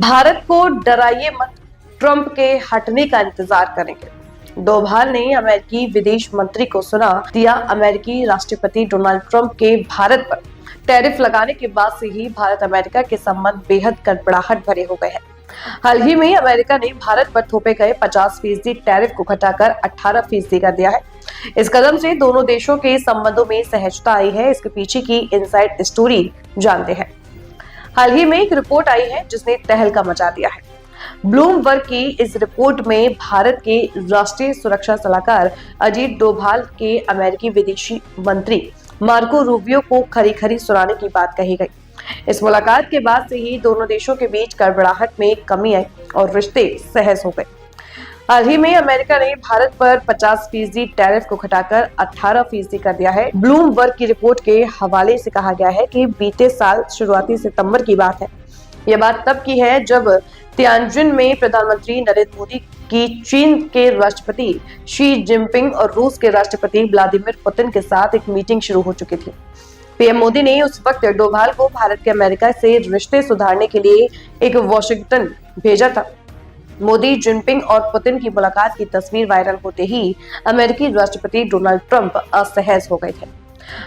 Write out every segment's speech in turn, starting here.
भारत को डराइए मत, ट्रंप के हटने का इंतजार करेंगे। डोभाल ने अमेरिकी विदेश मंत्री को सुना दिया। अमेरिकी राष्ट्रपति डोनाल्ड ट्रंप के भारत पर टैरिफ लगाने के बाद से ही भारत अमेरिका के संबंध बेहद गड़बड़ाहट भरे हो गए हैं। हाल ही में अमेरिका ने भारत पर थोपे गए 50% टैरिफ को घटाकर 18% कर दिया है। इस कदम से दोनों देशों के संबंधों में सहजता आई है। इसके पीछे की इनसाइड स्टोरी जानते हैं। हाल ही में एक रिपोर्ट आई है जिसने तहलका मचा दिया है। ब्लूमबर्ग की इस रिपोर्ट में भारत के राष्ट्रीय सुरक्षा सलाहकार अजीत डोभाल के अमेरिकी विदेशी मंत्री मार्को रूबियो को खरी खरी सुनाने की बात कही गई। इस मुलाकात के बाद से ही दोनों देशों के बीच गड़बड़ाहट में कमी आई और रिश्ते सहज हो गए। हाल ही में अमेरिका ने भारत पर 50% टैरिफ को घटाकर 18% कर दिया है। ब्लूमबर्ग की रिपोर्ट के हवाले से कहा गया है कि बीते साल शुरुआती सितंबर की बात है। यह बात तब की है जब तियानजिन में प्रधानमंत्री नरेंद्र मोदी की चीन के राष्ट्रपति शी जिनपिंग और रूस के राष्ट्रपति व्लादिमीर पुतिन के साथ एक मीटिंग शुरू हो चुकी थी। पीएम मोदी ने उस वक्त डोभाल को भारत के अमेरिका से रिश्ते सुधारने के लिए एक वाशिंगटन भेजा था। मोदी, जिनपिंग और पुतिन की मुलाकात की तस्वीर वायरल होते ही अमेरिकी राष्ट्रपति डोनाल्ड ट्रंप असहज हो गए थे।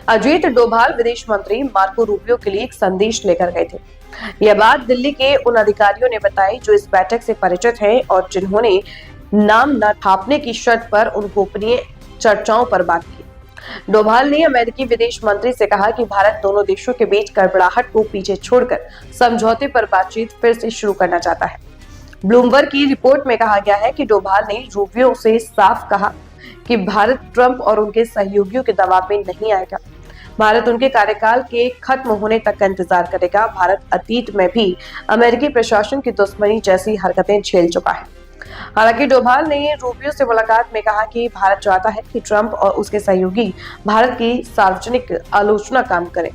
अजीत डोभाल विदेश मंत्री मार्को रूबियो के लिए एक संदेश लेकर गए थे। यह बात दिल्ली के उन अधिकारियों ने बताई जो इस बैठक से परिचित हैं और जिन्होंने नाम न छापने की शर्त पर उन गोपनीय चर्चाओं पर बात की। डोभाल ने अमेरिकी विदेश मंत्री से कहा कि भारत दोनों देशों के बीच गड़बड़ाहट को पीछे छोड़कर समझौते पर बातचीत फिर से शुरू करना चाहता है। ब्लूमबर्ग की रिपोर्ट में कहा गया है कि डोभाल ने रूबियो से साफ कहा कि भारत ट्रंप और उनके सहयोगियों के दबाव में नहीं आएगा। भारत उनके कार्यकाल के खत्म होने तक का इंतजार करेगा। भारत अतीत में भी अमेरिकी प्रशासन की दुश्मनी जैसी हरकतें झेल चुका है। हालांकि डोभाल ने रूबियो से मुलाकात में कहा कि भारत चाहता है कि ट्रंप और उसके सहयोगी भारत की सार्वजनिक आलोचना काम करें।